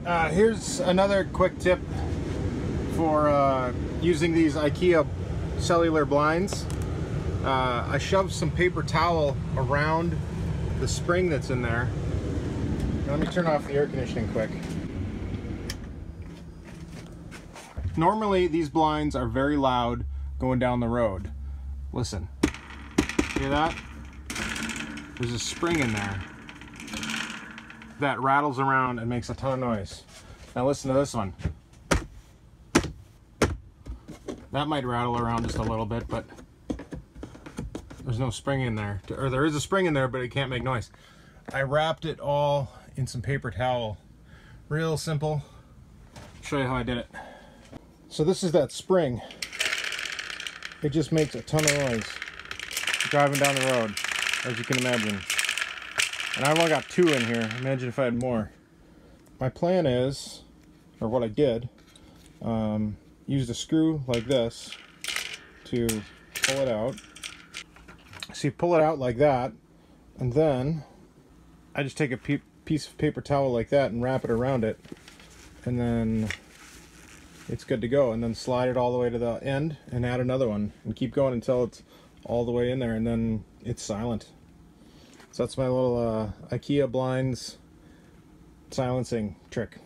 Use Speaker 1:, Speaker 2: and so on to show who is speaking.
Speaker 1: Here's another quick tip for using these Ikea cellular blinds. I shoved some paper towel around the spring that's in there. Let me turn off the air conditioning quick. Normally these blinds are very loud going down the road. Listen, hear that? There's a spring in there that rattles around and makes a ton of noise. Now listen to this one. That might rattle around just a little bit, but there's no spring in there. Or there is a spring in there, but it can't make noise. I wrapped it all in some paper towel. Real simple. I'll show you how I did it. So this is that spring. It just makes a ton of noise driving down the road, as you can imagine. And I've only got 2 in here. Imagine if I had more. My plan is, or what I did, used a screw like this to pull it out. So you pull it out like that, and then I just take a piece of paper towel like that and wrap it around it, and then it's good to go. And then slide it all the way to the end and add another one and keep going until it's all the way in there, and then it's silent. So that's my little Ikea blinds silencing trick.